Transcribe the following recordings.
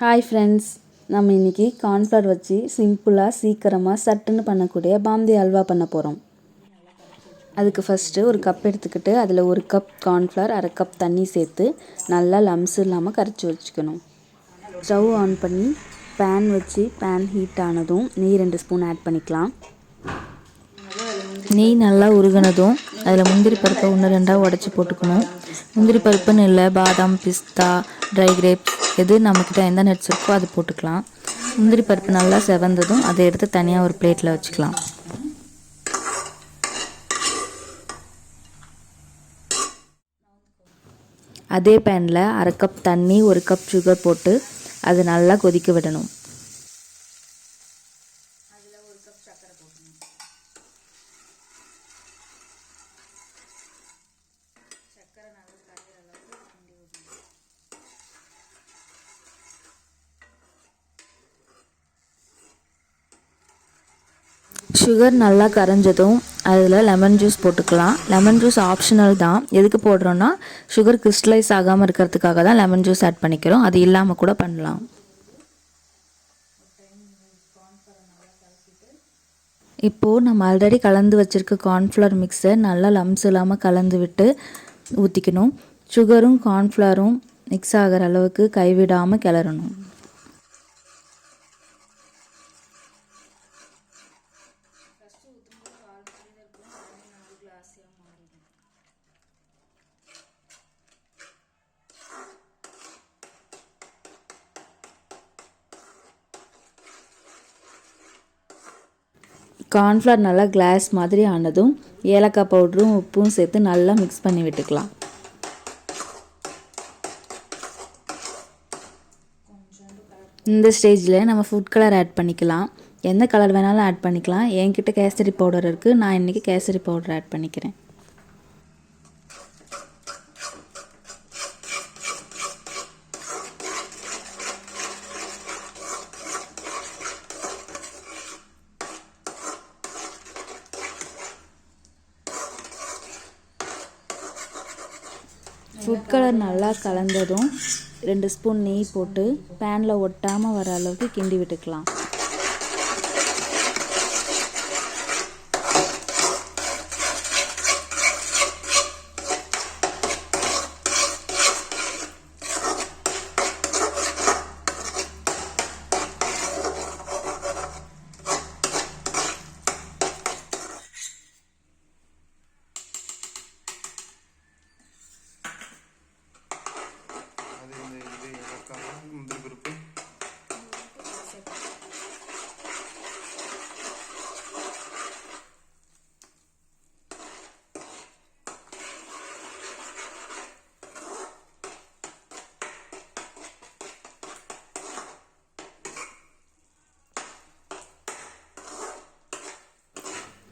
Hi friends, நம்ம இன்றைக்கி cornflour வச்சு சிம்பிளாக சீக்கிரமாக சட்டுன்னு பண்ணக்கூடிய பாம்பே ஹல்வா பண்ண போகிறோம். அதுக்கு ஃபஸ்ட்டு ஒரு கப் எடுத்துக்கிட்டு அதில் ஒரு கப் கார்ன்ஃப்ளவர், அரை கப் தண்ணி சேர்த்து நல்லா லம்ஸ் இல்லாமல் கரைச்சி வச்சுக்கணும். ஸ்டவ் ஆன் பண்ணி பேன் வச்சு பேன் ஹீட் ஆனதும் நெய் 2 ஸ்பூன் ஆட் பண்ணிக்கலாம். நெய் நல்லா உருகினதும் அதில் முந்திரி பருப்பை 1-2 உடச்சி போட்டுக்கணும். முந்திரி பருப்புன்னு இல்லை, பாதாம், பிஸ்தா, ட்ரை கிரேப்ஸ் எது நம்மக்கிட்ட எந்த நட்ஸ் இருக்கோ அது போட்டுக்கலாம். முந்திரி பருப்பு நல்லா செவந்ததும் அதை எடுத்து தனியாக ஒரு பிளேட்டில் வச்சுக்கலாம். அதே பேனில் அரை கப் தண்ணி, 1 கப் சுகர் போட்டு அது நல்லா கொதிக்க விடணும். சுகர் நல்லா கரைஞ்சதும் அதில் லெமன் ஜூஸ் போட்டுக்கலாம். லெமன் ஜூஸ் ஆப்ஷனல் தான். எதுக்கு போடுறோன்னா சுகர் கிறிஸ்டலைஸ் ஆகாமல் இருக்கிறதுக்காக தான் லெமன் ஜூஸ் ஆட் பண்ணிக்கிறோம். அது இல்லாமல் கூட பண்ணலாம். இப்போது நம்ம ஆல்ரெடி கலந்து வச்சுருக்க கார்ன்ஃப்ளவர் மிக்ஸை நல்லா லம்ஸ் இல்லாமல் கலந்து விட்டு ஊற்றிக்கணும். சுகரும் கார்ன்ஃப்ளவரும் மிக்ஸ் ஆகிற அளவுக்கு கைவிடாமல் கிளறணும். கார்ன்ஃப்ளவர் நல்லா கிளாஸ் மாதிரி ஆனதும் ஏலக்காய் பவுடரும் உப்பும் சேர்த்து நல்லா மிக்ஸ் பண்ணி விட்டுக்கலாம். இந்த ஸ்டேஜில் நம்ம ஃபுட் கலர் ஆட் பண்ணிக்கலாம். எந்த கலர் வேணாலும் ஆட் பண்ணிக்கலாம். என்கிட்ட கேசரி பவுடர் இருக்குது. நான் இன்றைக்கி கேசரி பவுடர் ஆட் பண்ணிக்கிறேன். ஃபுட் கலர் நல்லா கலந்ததும் 2 ஸ்பூன் நெய் போட்டு பேனில் ஒட்டாமல் வர அளவுக்கு கிண்டி விட்டுக்கலாம்.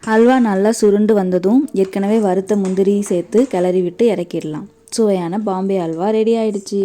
ஹல்வா நல்லா சுருண்டு வந்ததும் ஏற்கனவே வறுத்த முந்திரி சேர்த்து கிளறி விட்டு இறக்கிடலாம். சுவையான பாம்பே ஹல்வா ரெடி ஆயிடுச்சு.